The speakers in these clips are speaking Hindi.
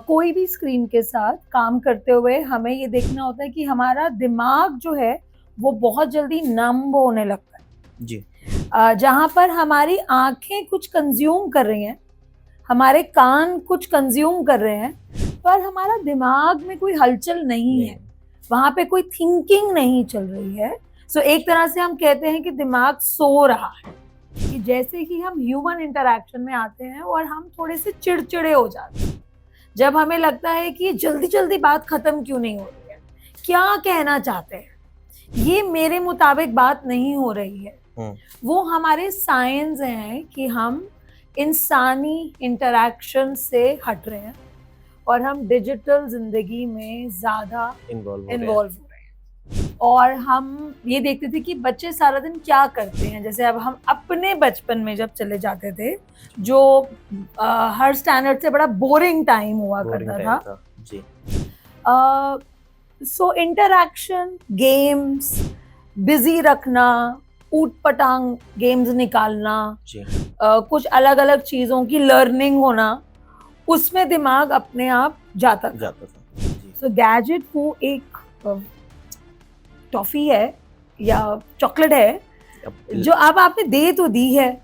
कोई भी स्क्रीन के साथ काम करते हुए हमें ये देखना होता है कि हमारा दिमाग जो है वो बहुत जल्दी नम होने लगता है जी। जहाँ पर हमारी आंखें कुछ कंज्यूम कर रही हैं, हमारे कान कुछ कंज्यूम कर रहे हैं, पर हमारा दिमाग में कोई हलचल नहीं है, वहाँ पे कोई थिंकिंग नहीं चल रही है। सो एक तरह से हम कहते हैं कि दिमाग सो रहा है। कि जैसे ही हम ह्यूमन इंटरेक्शन में आते हैं और हम थोड़े से चिड़चिड़े हो जाते हैं, जब हमें लगता है कि जल्दी जल्दी बात खत्म क्यों नहीं हो रही है, क्या कहना चाहते हैं, ये मेरे मुताबिक बात नहीं हो रही है, वो हमारे साइंस हैं कि हम इंसानी इंटरेक्शन से हट रहे हैं और हम डिजिटल जिंदगी में ज्यादा इन्वॉल्व हो रहे हैं। और हम ये देखते थे कि बच्चे सारा दिन क्या करते हैं। जैसे अब हम अपने बचपन में जब चले जाते थे, जो हर स्टैंडर्ड से बड़ा बोरिंग टाइम हुआ करता था। जी। सो इंटरैक्शन, गेम्स, बिजी रखना, ऊट पटांग गेम्स निकालना, कुछ अलग अलग चीजों की लर्निंग होना, उसमें दिमाग अपने आप जाता था। सो गैजेट वो एक टॉफी है या चॉकलेट है जो अब आपने दे तो दी है,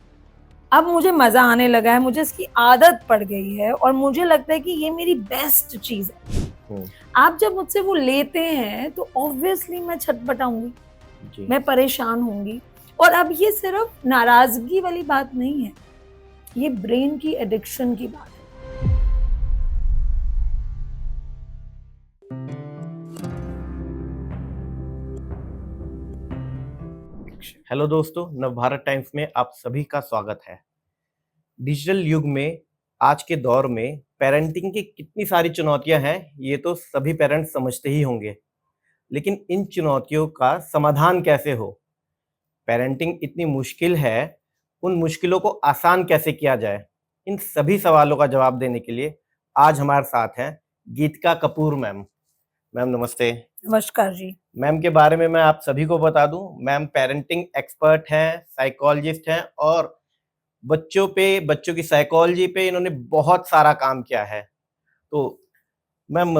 अब मुझे मजा आने लगा है, मुझे इसकी आदत पड़ गई है और मुझे लगता है कि ये मेरी बेस्ट चीज है। आप जब मुझसे वो लेते हैं तो ऑब्वियसली मैं छटपटाऊंगी, मैं परेशान होंगी। और अब ये सिर्फ नाराजगी वाली बात नहीं है, ये ब्रेन की एडिक्शन की बात है। हेलो दोस्तों, नवभारत टाइम्स में आप सभी का स्वागत है। डिजिटल युग में आज के दौर में पेरेंटिंग की कितनी सारी चुनौतियां हैं, ये तो सभी पेरेंट्स समझते ही होंगे। लेकिन इन चुनौतियों का समाधान कैसे हो, पेरेंटिंग इतनी मुश्किल है, उन मुश्किलों को आसान कैसे किया जाए, इन सभी सवालों का जवाब देने के लिए आज हमारे साथ हैं गीतिका कपूर मैम। मैम नमस्ते। नमस्कार जी। मैम के बारे में मैं आप सभी को बता दूं, मैम पेरेंटिंग एक्सपर्ट हैं, साइकोलॉजिस्ट हैं और बच्चों की साइकोलॉजी पे इन्होंने बहुत सारा काम किया है। तो मैम,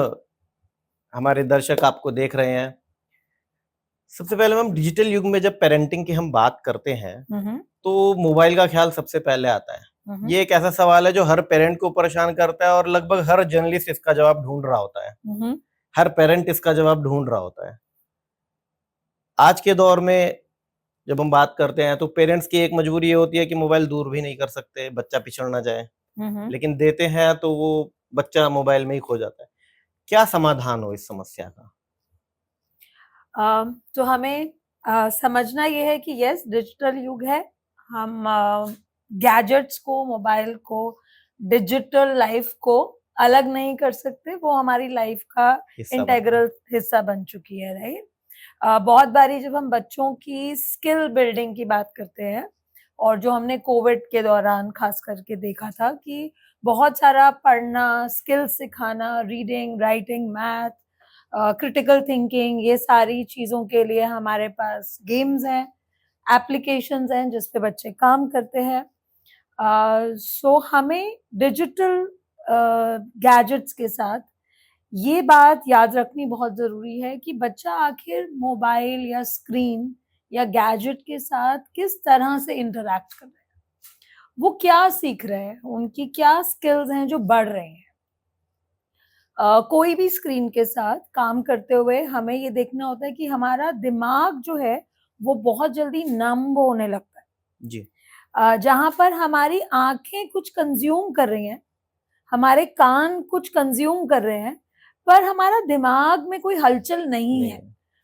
हमारे दर्शक आपको देख रहे हैं। सबसे पहले मैम, डिजिटल युग में जब पेरेंटिंग की हम बात करते हैं तो मोबाइल का ख्याल सबसे पहले आता है। ये एक ऐसा सवाल है जो हर पेरेंट को परेशान करता है और लगभग हर जर्नलिस्ट इसका जवाब ढूंढ रहा होता है। हर पेरेंट इसका जवाब ढूंढ रहा होता है। आज के दौर में जब हम बात करते हैं तो पेरेंट्स की एक मजबूरी ये होती है कि मोबाइल दूर भी नहीं कर सकते, बच्चा पिछड़ ना जाए, लेकिन देते हैं तो वो बच्चा मोबाइल में ही खो जाता है। क्या समाधान हो इस समस्या का? तो हमें समझना ये है कि यस, डिजिटल युग है। हम गैजेट्स को, मोबाइल को, डिजिटल लाइफ को अलग नहीं कर सकते, वो हमारी लाइफ का इंटेग्रल हिस्सा बन चुकी है, राइट। बहुत बारी जब हम बच्चों की स्किल बिल्डिंग की बात करते हैं, और जो हमने कोविड के दौरान खास करके देखा था कि बहुत सारा पढ़ना, स्किल सिखाना, reading, writing, math, critical thinking, ये सारी चीज़ों के लिए हमारे पास गेम्स हैं, एप्लीकेशंस हैं जिस पे बच्चे काम करते हैं। सो हमें डिजिटल गैजेट्स के साथ ये बात याद रखनी बहुत ज़रूरी है कि बच्चा आखिर मोबाइल या स्क्रीन या गैजेट के साथ किस तरह से इंटरैक्ट कर रहे हैं, वो क्या सीख रहे हैं, उनकी क्या स्किल्स हैं जो बढ़ रहे हैं। कोई भी स्क्रीन के साथ काम करते हुए हमें ये देखना होता है कि हमारा दिमाग जो है वो बहुत जल्दी नम होने लगता है जी। जहाँ पर हमारी आंखें कुछ कंज्यूम कर रही हैं, हमारे कान कुछ कंज्यूम कर रहे हैं, पर हमारा दिमाग में कोई हलचल नहीं है,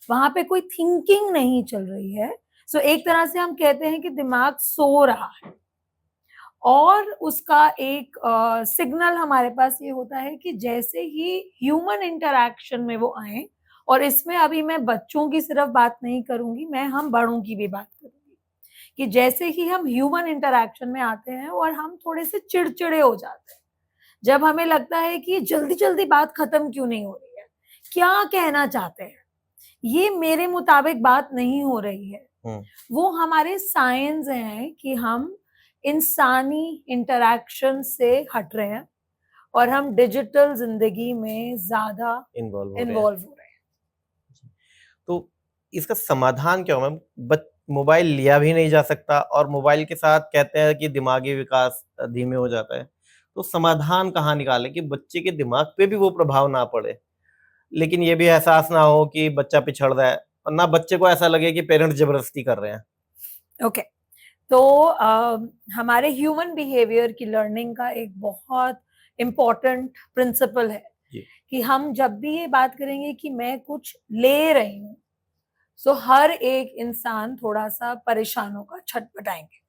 वहाँ पे कोई थिंकिंग नहीं चल रही है। सो एक तरह से हम कहते हैं कि दिमाग सो रहा है। और उसका एक सिग्नल हमारे पास ये होता है कि जैसे ही ह्यूमन इंटरैक्शन में वो आए, और इसमें अभी मैं बच्चों की सिर्फ बात नहीं करूंगी, मैं हम बड़ों की भी बात करूंगी, कि जैसे ही हम ह्यूमन इंटरैक्शन में आते हैं और हम थोड़े से चिड़चिड़े हो जाते हैं, जब हमें लगता है कि जल्दी जल्दी बात खत्म क्यों नहीं हो रही है, क्या कहना चाहते हैं, ये मेरे मुताबिक बात नहीं हो रही है, वो हमारे साइंस हैं कि हम इंसानी इंटरैक्शन से हट रहे हैं और हम डिजिटल जिंदगी में ज्यादा इन्वॉल्व हो रहे हैं। इन्वॉल्व हो रहे हैं। तो इसका समाधान क्या हो मैम? मोबाइल लिया भी नहीं जा सकता और मोबाइल के साथ कहते हैं कि दिमागी विकास धीमे हो जाता है। तो समाधान कहाँ निकालें कि बच्चे के दिमाग पे भी वो प्रभाव ना पड़े, लेकिन ये भी एहसास ना हो कि बच्चा पिछड़ रहा है और ना बच्चे को ऐसा लगे कि पेरेंट्स जबरदस्ती कर रहे हैं। ओके, तो हमारे ह्यूमन बिहेवियर की लर्निंग का एक बहुत इम्पोर्टेंट प्रिंसिपल है जी। कि हम जब भी ये बात करेंगे कि मैं कुछ ले रही हूँ, सो हर एक इंसान थोड़ा सा परेशान होगा, छटपटाएंगे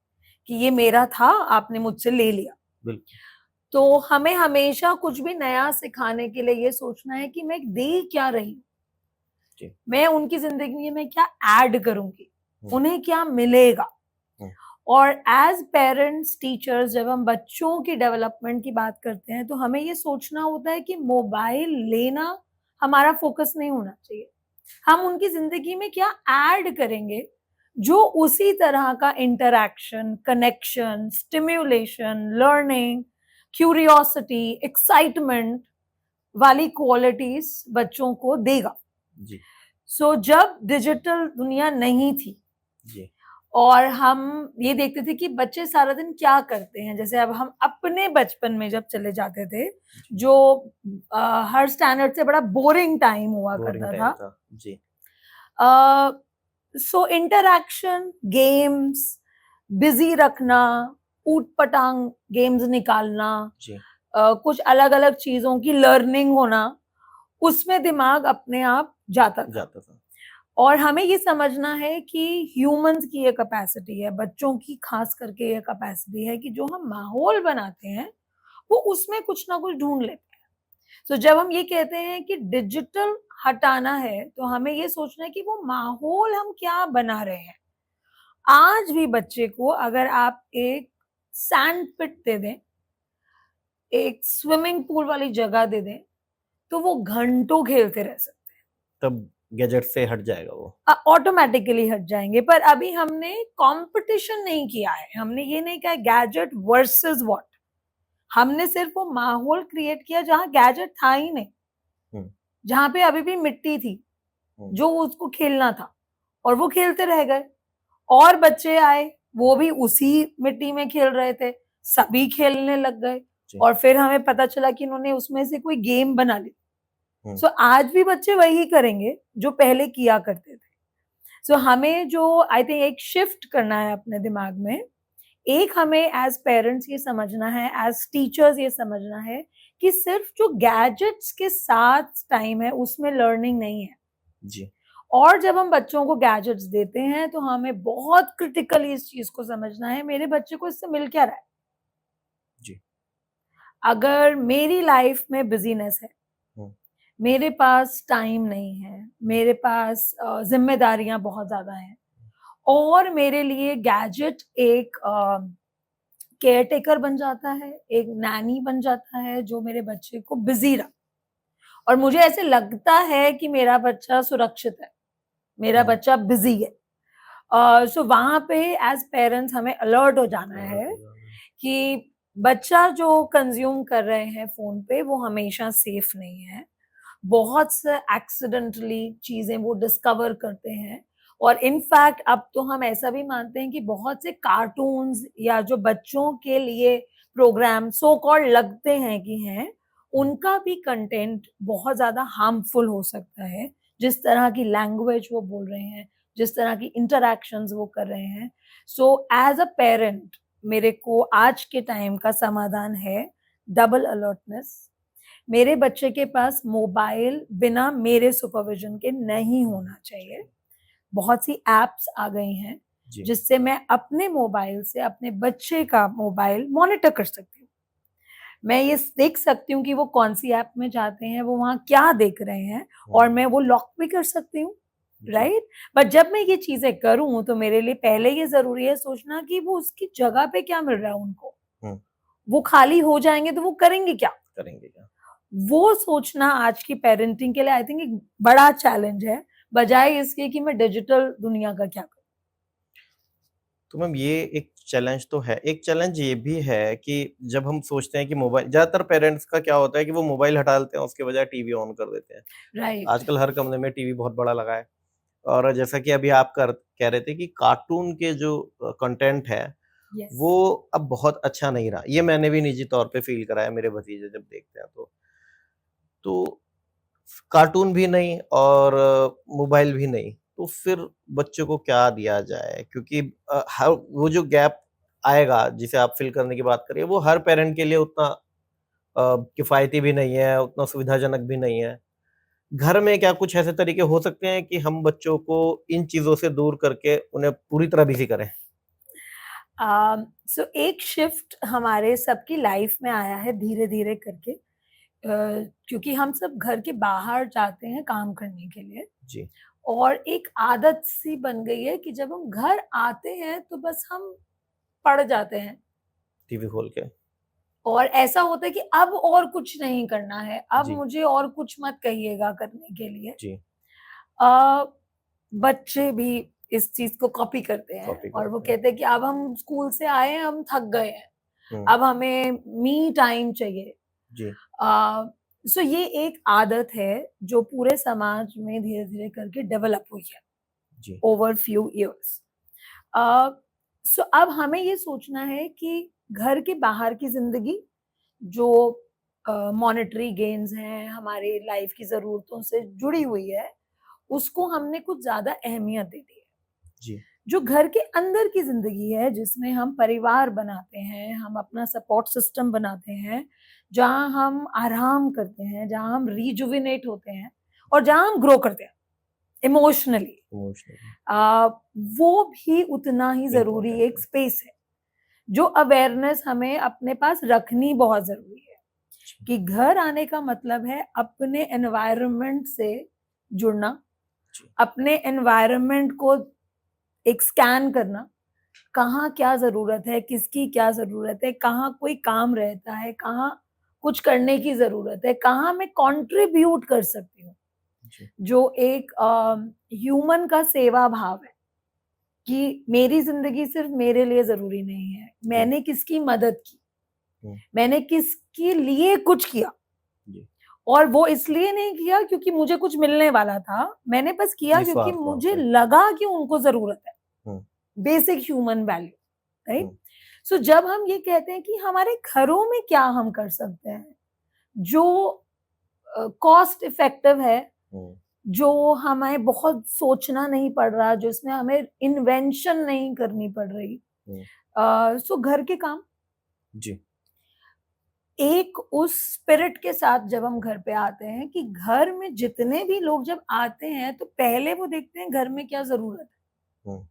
कि ये मेरा था, आपने मुझसे ले लिया। बिल्कुल। तो हमें हमेशा कुछ भी नया सिखाने के लिए ये सोचना है कि मैं दे क्या रही हूँ, जी। मैं उनकी जिंदगी में क्या ऐड करूंगी, उन्हें क्या मिलेगा। हम्म। और एज पेरेंट्स टीचर्स जब हम बच्चों की डेवलपमेंट की बात करते हैं तो हमें ये सोचना होता है कि मोबाइल लेना हमारा फोकस नहीं होना चाहिए। हम उनकी जिंदगी में क्या ऐड करेंगे जो उसी तरह का interaction, connection, stimulation, learning, curiosity, excitement वाली क्वालिटीज बच्चों को देगा। जी। सो जब डिजिटल दुनिया नहीं थी जी। और हम ये देखते थे कि बच्चे सारा दिन क्या करते हैं, जैसे अब हम अपने बचपन में जब चले जाते थे, जो हर स्टैंडर्ड से बड़ा बोरिंग टाइम हुआ बोरिंग करता टाइम था। था। जी। सो इंटरैक्शन, गेम्स, बिजी रखना, ऊट पटांग गेम्स निकालना, जी। कुछ अलग अलग चीजों की लर्निंग होना, उसमें दिमाग अपने आप जाता था। और हमें ये समझना है कि ह्यूमंस की ये कैपेसिटी है, बच्चों की खास करके ये कैपेसिटी है कि जो हम माहौल बनाते हैं वो उसमें कुछ ना कुछ ढूंढ लेते हैं। तो जब हम ये कहते हैं कि डिजिटल हटाना है तो हमें ये सोचना है कि वो माहौल हम क्या बना रहे हैं। आज भी बच्चे को अगर आप एक सैंड पिट दे दें, एक स्विमिंग पूल वाली जगह दे दें, तो वो घंटों खेलते रह सकते हैं, तब गैजेट से हट जाएगा वो। ऑटोमेटिकली हट जाएंगे। पर अभी हमने कंपटीशन नहीं किया है, हमने ये नहीं कहा गैजेट वर्सेस व्हाट, हमने सिर्फ वो माहौल क्रिएट किया जहां गैजेट था ही नहीं, जहां पे अभी भी मिट्टी थी जो उसको खेलना था, और वो खेलते रह गए। और बच्चे आए, वो भी उसी मिट्टी में खेल रहे थे, सभी खेलने लग गए, और फिर हमें पता चला कि इन्होंने उसमें से कोई गेम बना ली। सो आज भी बच्चे वही करेंगे जो पहले किया करते थे। सो हमें जो आई थिंक एक शिफ्ट करना है अपने दिमाग में, एक हमें एज पेरेंट्स ये समझना है, एज टीचर्स ये समझना है कि सिर्फ जो गैजेट्स के साथ टाइम है उसमें लर्निंग नहीं है। जी। और जब हम बच्चों को गैजेट्स देते हैं तो हमें बहुत क्रिटिकली इस चीज को समझना है, मेरे बच्चे को इससे मिल क्या रहा है। जी। अगर मेरी लाइफ में बिजीनेस है, मेरे पास टाइम नहीं है, मेरे पास जिम्मेदारियां बहुत ज्यादा हैं, और मेरे लिए गैजेट एक केयर टेकर बन जाता है, एक नैनी बन जाता है जो मेरे बच्चे को बिजी रख, और मुझे ऐसे लगता है कि मेरा बच्चा सुरक्षित है, मेरा बच्चा बिजी है, सो वहां पे एज पेरेंट्स हमें अलर्ट हो जाना है कि बच्चा जो कंज्यूम कर रहे हैं फोन पे वो हमेशा सेफ नहीं है। बहुत से एक्सीडेंटली चीजें वो डिस्कवर करते हैं, और इनफैक्ट अब तो हम ऐसा भी मानते हैं कि बहुत से कार्टून्स या जो बच्चों के लिए प्रोग्राम सो कॉल्ड लगते हैं कि हैं, उनका भी कंटेंट बहुत ज्यादा हार्मफुल हो सकता है। जिस तरह की लैंग्वेज वो बोल रहे हैं, जिस तरह की इंटरैक्शंस वो कर रहे हैं। सो एज अ पेरेंट मेरे को आज के टाइम का समाधान है डबल अलर्टनेस। मेरे बच्चे के पास मोबाइल बिना मेरे सुपरविजन के नहीं होना चाहिए। बहुत सी एप्स आ गई हैं जिससे मैं अपने मोबाइल से अपने बच्चे का मोबाइल मॉनिटर कर सकती हूँ। मैं ये देख सकती हूँ कि वो कौन सी ऐप में जाते हैं, वो वहाँ क्या देख रहे हैं, और मैं वो लॉक भी कर सकती हूँ, राइट। बट जब मैं ये चीजें करूँ तो मेरे लिए पहले ये जरूरी है सोचना कि वो उसकी जगह पे क्या मिल रहा है उनको। वो खाली हो जाएंगे तो वो करेंगे क्या, वो सोचना आज की पेरेंटिंग के लिए आई थिंक एक बड़ा चैलेंज है, बजाय इसके कि मैं डिजिटल दुनिया का क्या करूं। तो मैम ये एक चैलेंज तो है। एक चैलेंज ये भी है कि जब हम सोचते हैं कि मोबाइल, ज़्यादातर पेरेंट्स का क्या होता है कि वो मोबाइल हटा देते हैं, उसके बजाय टीवी ऑन कर देते हैं। राइट। आजकल हर कमरे में टीवी बहुत बड़ा लगा है। और जैसा कि अभी आप कह रहे थे कि कार्टून के जो कंटेंट है, यस। वो अब बहुत अच्छा नहीं रहा। ये मैंने भी निजी तौर पे फ़ील करा है, मेरे भतीजे जब देखते हैं तो। तो कार्टून भी नहीं और मोबाइल भी नहीं, तो फिर बच्चों को क्या दिया जाए? क्योंकि हर वो जो गैप आएगा जिसे आप फ़िल करने की बात कर रही हैं, वो हर पेरेंट के लिए उतना किफ़ायती भी नहीं है, उतना सुविधाजनक भी नहीं है। घर में क्या कुछ ऐसे तरीके हो सकते हैं कि हम बच्चों को इन चीज़ों से दूर करके उन्हें पूरी तरह बिज़ी करें? सो एक शिफ्ट हमारे सबकी लाइफ में आया है धीरे-धीरे करके, क्योंकि हम सब घर के बाहर जाते हैं काम करने के लिए जी, और एक आदत सी बन गई है कि जब हम घर आते हैं तो बस हम पड़ जाते हैं टीवी खोल के। और ऐसा होता है कि अब और कुछ नहीं करना है, अब जी, मुझे और कुछ मत कहिएगा करने के लिए। जी, अ, बच्चे भी इस चीज़ को कॉपी करते हैं कॉपी और वो करते हैं। कहते हैं कि अब हम स्कूल से आए हैं, हम थक गए हैं, हुँ, अब हमें मी टाइम चाहिए। जी, अ, सो ये एक आदत है जो पूरे समाज में धीरे-धीरे करके डेवलप हुई है जी, ओवर फ्यू इयर्स। अ, सो अब हमें ये सोचना है कि घर के बाहर की ज़िंदगी जो मॉनेटरी गेन्स हैं, हमारी लाइफ़ की ज़रूरतों से जुड़ी हुई है, उसको हमने कुछ ज़्यादा अहमियत दे दी है। जी, जो घर के अंदर की ज़िंदगी है, जिसमें हम परिवार बनाते हैं, हम अपना सपोर्ट सिस्टम बनाते हैं, जहाँ हम आराम करते हैं, जहाँ हम रिजुविनेट होते हैं और जहाँ हम ग्रो करते हैं इमोशनली, इमोशनली अ, वो भी उतना ही ज़रूरी इम्पोर्टेंट एक है। स्पेस है, जो अवेयरनेस हमें अपने पास रखनी बहुत ज़रूरी है, जी, कि घर आने का मतलब है अपने एनवायरनमेंट से जुड़ना, जी, अपने एनवायरनमेंट को एक स्कैन करना, कहाँ क्या ज़रूरत है, किसकी क्या ज़रूरत है, कहाँ कोई काम रहता है, कहाँ कुछ करने की ज़रूरत है, कहाँ मैं कंट्रीब्यूट कर सकती हूँ। जी, जो एक ह्यूमन का सेवा भाव है कि मेरी ज़िंदगी सिर्फ़ मेरे लिए ज़रूरी नहीं है, जी, मैंने किसकी मदद की, हुँ, मैंने किसके लिए कुछ किया जी, और वो इसलिए नहीं किया क्योंकि मुझे कुछ मिलने वाला था, मैंने बस किया क्योंकि निस्वार्थ भाव मुझे से। लगा कि उनको ज़रूरत है, हुँ, बेसिक ह्यूमन वैल्यू, राइट? हुँ, सो जब हम ये कहते हैं कि हमारे घरों में क्या हम कर सकते हैं, जो कॉस्ट इफेक्टिव है, हुँ, जो हमें बहुत सोचना नहीं पड़ रहा, जिसमें हमें इन्वेंशन नहीं करनी पड़ रही। हुँ, सो घर के काम जी, एक उस स्पिरिट के साथ जब हम घर पे आते हैं कि घर में जितने भी लोग जब आते हैं, तो पहले वो देखते हैं घर में क्या ज़रूरत है, हुँ,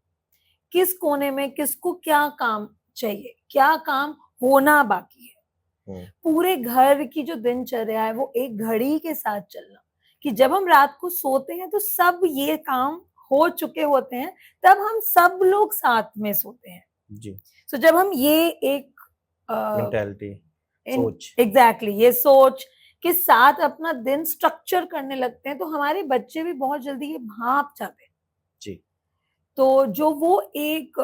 किस कोने में किसको क्या काम चाहिए, क्या काम होना बाकी है। हुँ, पूरे घर की जो दिनचर्या है वो एक घड़ी के साथ चलना, कि जब हम रात को सोते हैं तो सब ये काम हो चुके होते हैं, तब हम सब लोग साथ में सोते हैं। जी, सो जब हम ये एक मेंटालिटी, इन सोच। एग्ज़ैक्टली ये सोच के साथ अपना दिन स्ट्रक्चर करने लगते हैं, तो हमारे बच्चे भी बहुत जल्दी ये भाँप जाते हैं। जी, तो जो वो एक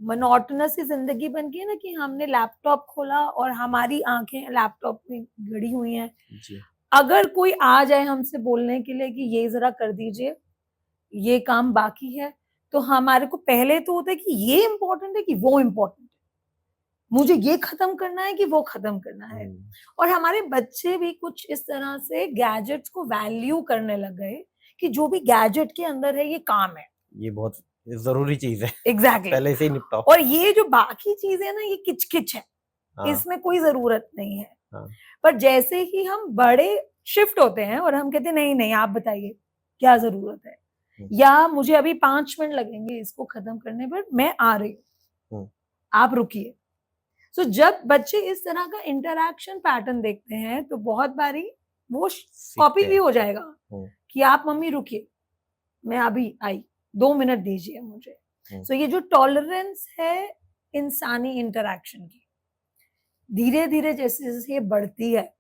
मोनोटोनस सी ज़िंदगी बन गई है ना कि हमने लैपटॉप खोला और हमारी आँखें लैपटॉप में गड़ी हुई हैं। जी, अगर कोई आ जाए हमसे बोलने के लिए कि ये ज़रा कर दीजिए, ये काम बाकी है, तो हमारे को पहले तो होता है कि ये इम्पोर्टेंट है कि वो इम्पोर्टेंट है। मुझे जी, ये ख़त्म करना है कि वो ख़त्म करना है। हुँ, और हमारे बच्चे भी कुछ इस तरह से गैजेट्स को वैल्यू करने लग गए कि जो भी गैजेट के अंदर है ये काम है। ये बहुत ज़रूरी चीज़ है। एग्ज़ैक्टली। पहले से ही निपटाओ। और ये जो बाकी चीज़ें हैं ना ये किच-किच है, हाँ, इसमें कोई ज़रूरत नहीं है। हाँ, पर जैसे ही हम बड़े शिफ्ट होते हैं और हम कहते हैं नहीं, नहीं आप बताइए क्या ज़रूरत है? हुँ, या मुझे अभी 5 मिनट लगेंगे इसको ख़त्म करने पर, मैं आ रही हूँ, हुँ, आप रुकिए। सो जब बच्चे इस तरह का इंटरैक्शन पैटर्न देखते हैं तो बहुत बारी वो कॉपी सीखते भी हैं। हो जाएगा हुँ, कि आप मम्मी रुकिए, मैं अभी आई, 2 मिनट दीजिए मुझे। हुँ, सो ये जो टॉलरेंस है इंसानी इंटरैक्शन की, धीरे-धीरे जैसे-जैसे ये बढ़ती है,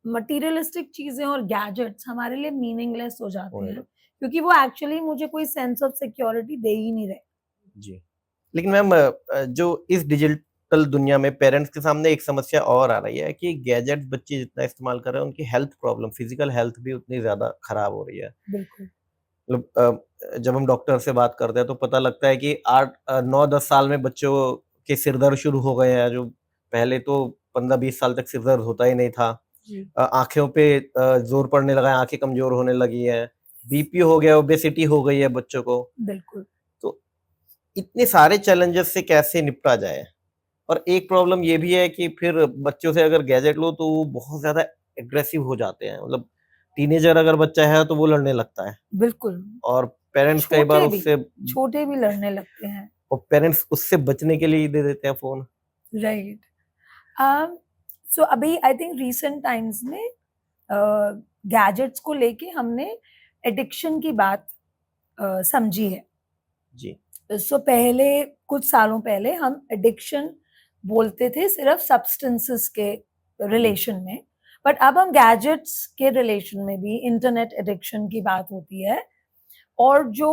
मटीरियलिस्टिक चीज़ें और गैजेट्स हमारे लिए मीनिंगलेस हो जाते होने हैं, लगा। क्योंकि वो एक्चुअली मुझे कोई सेंस ऑफ सिक्योरिटी दे ही नहीं रहे। जी, लेकिन मैम जो इस डिजिटल दुनिया में पेरेंट्स के सामने एक समस्या और आ रही है कि गैजेट्स बच्चे जितना इस्तेमाल कर रहे हैं उनकी हेल्थ प्रॉब्लम, फिजिकल हेल्थ भी उतनी ज्यादा खराब हो रही है। बिल्कुल। मतलब जब हम डॉक्टर से बात करते हैं तो पता लगता है कि 9-10 साल में बच्चों के सिर दर्द शुरू हो गए हैं, जो पहले तो 15-20 साल तक सिर दर्द होता ही नहीं था। जी। आँखों पे ज़ोर पड़ने लगा है, आँखें कमज़ोर होने लगी हैं, बीपी हो गया, ओबेसिटी हो गई है बच्चों को। बिल्कुल। तो इतने सारे चैलेंजेस से कैसे निपटा जाए? और एक प्रॉब्लम ये भी है कि फिर बच्चों से अगर गैजेट लो तो वो बहुत ज़्यादा एग्रेसिव हो जाते हैं। मतलब टीनेजर अगर बच्चा है तो वो लड़ने लगता है बिल्कुल। और पेरेंट्स कई बार उससे छोटे भी लड़ने लगते हैं। और पेरेंट्स उससे बचने के लिए ही दे देते हैं फ़ोन। राइट। सो अभी आई थिंक रीसेंट टाइम्स में गैजेट्स को लेके हमने एडिक्शन की बात समझी है। जी। सो पहले कुछ सालों पहले हम एडिक्शन बोलते थे सिर्फ सब्सटेंसेस के रिलेशन में, बट अब हम गैजेट्स के रिलेशन में भी इंटरनेट एडिक्शन की बात होती है। और जो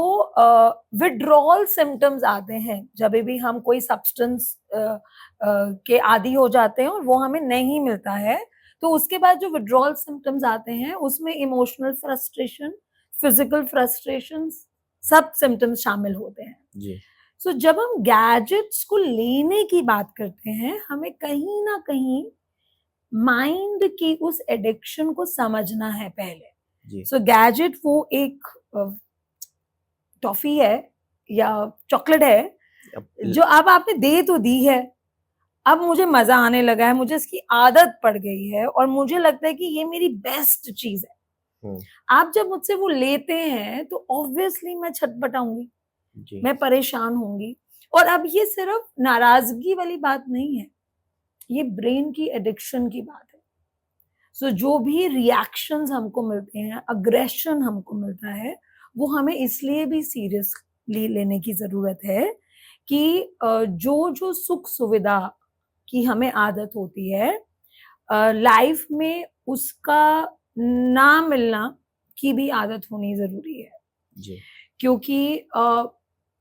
विड्रॉल सिम्टम्स आते हैं जब भी हम कोई सब्सटेंस के आदी हो जाते हैं और वो हमें नहीं मिलता है, तो उसके बाद जो विड्रॉल सिम्टम्स आते हैं उसमें इमोशनल फ्रस्ट्रेशन, फिजिकल फ्रस्ट्रेशन, सब सिम्टम्स शामिल होते हैं। जी। सो जब हम गैजेट्स को लेने की बात करते हैं, हमें कहीं ना कहीं माइंड की उस एडिक्शन को समझना है पहले। जी। सो गैजेट वो एक टॉफी है या चॉकलेट है अब जो अब आपने दे तो दी है, अब मुझे मजा आने लगा है, मुझे इसकी आदत पड़ गई है और मुझे लगता है कि ये मेरी बेस्ट चीज है। आप जब मुझसे वो लेते हैं तो ऑब्वियसली मैं छटपटाऊंगी, जी। मैं परेशान होंगी। और अब ये सिर्फ नाराजगी वाली बात नहीं है, ये ब्रेन की एडिक्शन की बात है। सो जो भी रिएक्शंस हमको मिलते हैं, अग्रेशन हमको मिलता है, वो हमें इसलिए भी सीरियसली लेने की जरूरत है कि जो जो सुख सुविधा की हमें आदत होती है लाइफ में, उसका ना मिलना की भी आदत होनी जरूरी है। जी। क्योंकि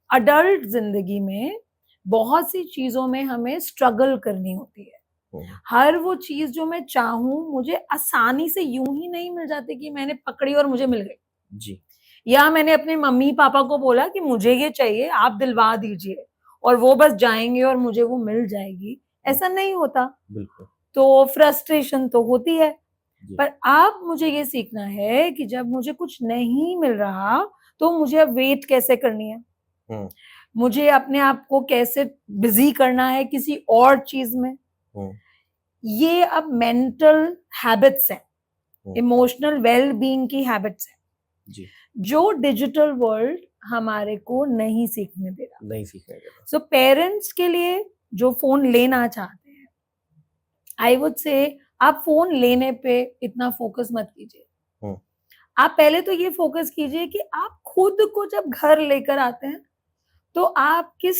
अडल्ट जिंदगी में बहुत सी चीजों में हमें स्ट्रगल करनी होती है। हर वो चीज जो मैं चाहूं मुझे आसानी से यूं ही नहीं मिल जाती कि मैंने पकड़ी और मुझे मिल गई, जी। या मैंने अपने मम्मी पापा को बोला कि मुझे ये चाहिए, आप दिलवा दीजिए, और वो बस जाएंगे और मुझे वो मिल जाएगी। ऐसा नहीं होता। बिल्कुल। तो फ्रस्ट्रेशन तो होती है। जी। पर अब मुझे ये सीखना है कि जब मुझे कुछ नहीं मिल रहा तो मुझे अब वेट कैसे करनी है, मुझे अपने आप को कैसे बिजी करना है किसी और चीज में। ये अब मेंटल हैबिट्स हैं, इमोशनल वेल बीइंग की हैबिट्स हैं, जी। जो डिजिटल वर्ल्ड हमारे को नहीं सीखने दे रहा। नहीं सीखने दे रहा। सो पेरेंट्स के लिए जो फोन लेना चाहते हैं, आई वुड से आप फोन लेने पे इतना फोकस मत कीजिए। आप पहले तो ये फोकस कीजिए कि आप खुद को जब घर लेकर आते हैं तो आप किस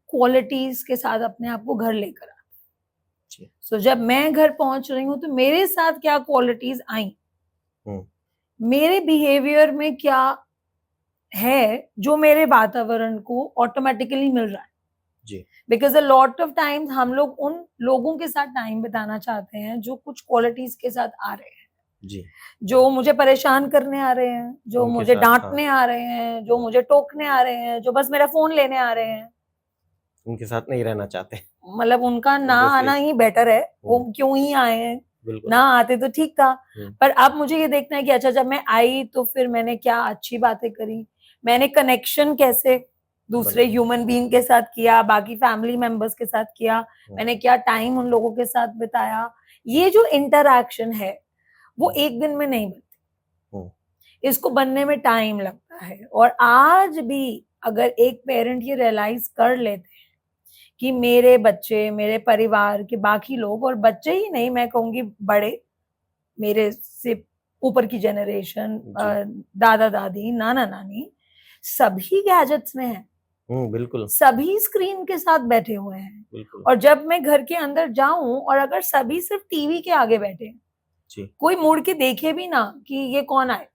क्वालिटीज के साथ अपने आप को घर लेकर आते हैं। सो जब मैं घर पहुंच रही हूँ तो मेरे साथ क्या क्वालिटीज आई, मेरे बिहेवियर में क्या है जो मेरे वातावरण को ऑटोमेटिकली मिल रहा है। Because a lot of times हम लोग उन लोगों के साथ टाइम बिताना चाहते हैं जो कुछ क्वालिटीज के साथ आ रहे हैं, जी, जो मुझे परेशान करने आ रहे हैं, जो मुझे डांटने आ रहे हैं, जो मुझे टोकने आ रहे हैं, जो बस मेरा फोन लेने आ रहे हैं, उनके साथ नहीं रहना चाहते। मतलब उनका ना आना ही बेटर है, वो क्यों ही आए हैं, ना आते तो ठीक था। पर अब मुझे ये देखना है कि अच्छा जब मैं आई तो फिर मैंने क्या अच्छी बातें करी, मैंने कनेक्शन कैसे दूसरे ह्यूमन बीइंग के साथ किया, बाकी फैमिली मेंबर्स के साथ किया, मैंने क्या टाइम उन लोगों के साथ बिताया। ये जो इंटरैक्शन है वो एक दिन में नहीं बनती, इसको बनने में टाइम लगता है। और आज भी अगर एक पेरेंट ये रियलाइज कर लेते हैं कि मेरे बच्चे, मेरे परिवार के बाकी लोग, और बच्चे ही नहीं मैं कहूंगी बड़े, मेरे से ऊपर की जनरेशन, दादा दादी, नाना नानी, सभी गैजेट्स में है, बिल्कुल, सभी स्क्रीन के साथ बैठे हुए हैं। और जब मैं घर के अंदर जाऊं और अगर सभी सिर्फ टीवी के आगे बैठे हैं, कोई मुड़ के देखे भी ना कि ये कौन आए,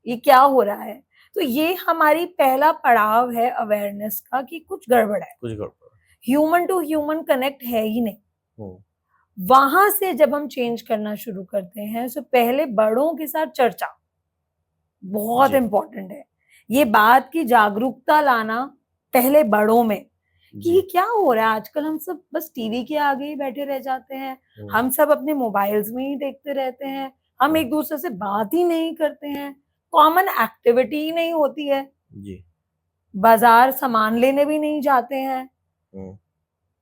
ये क्या हो रहा है, तो ये हमारी पहला पड़ाव है अवेयरनेस का कि कुछ गड़बड़ है, कुछ गड़बड़। ह्यूमन टू ह्यूमन कनेक्ट है ही नहीं। हम्म। वहां से जब हम चेंज करना शुरू करते हैं तो पहले बड़ों के साथ चर्चा बहुत जी इम्पोर्टेंट है। ये बात की जागरूकता लाना पहले बड़ों में कि ये जी। क्या हो रहा है आजकल, हम सब बस टीवी के आगे ही बैठे रह जाते हैं, हम सब अपने मोबाइल्स में ही देखते रहते हैं, हम एक दूसरे से बात ही नहीं करते हैं, कॉमन एक्टिविटी ही नहीं होती है, जी। बाजार सामान लेने भी नहीं जाते हैं, हम्म।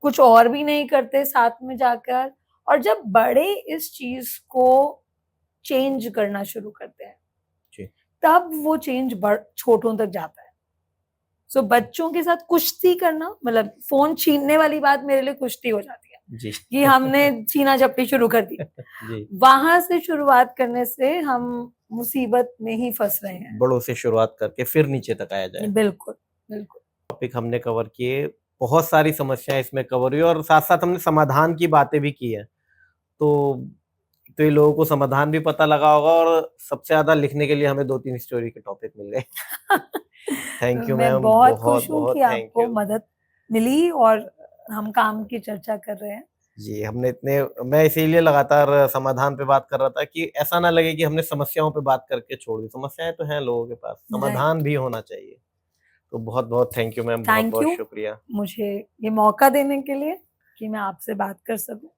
कुछ और भी नहीं करते साथ में जाकर। और जब बड़े इस चीज को चेंज करना शुरू करते हैं जी तब वो चेंज छोटों तक जाता है। सो बच्चों के साथ कुश्ती करना, मतलब फोन छीनने वाली बात मेरे लिए कुश्ती हो जाती है जी। कि हमने छीना झपटी शुरू कर दी। जी। वहां से शुरुआत करने से हम मुसीबत में ही फंस रहे हैं। बड़ों से शुरुआत करके फिर नीचे तक आया जाए। बिल्कुल बिल्कुल। टॉपिक हमने कवर किए, बहुत सारी समस्याएं इसमें कवर हुई और साथ साथ हमने समाधान की बातें भी की है। तो ये लोगों को समाधान भी पता लगा होगा और सबसे ज्यादा लिखने के लिए हमें 2-3 स्टोरी के टॉपिक मिल गए। थैंक यू मैं मैम, बहुत बहुत खुश हूँ बहुत कि थैंक आपको यू। मदद मिली और हम काम की चर्चा कर रहे हैं। जी, मैं इसीलिए लगातार समाधान पे बात कर रहा था कि ऐसा ना लगे कि हमने समस्याओं पे बात करके छोड़ दी। समस्याएं तो हैं लोगों के पास, राइट। समाधान भी होना चाहिए। तो बहुत बहुत थैंक यू मैम, बहुत थैंक बहुत यू शुक्रिया। मुझे ये मौका देने के लिए कि मैं आपसे बात कर सकूं।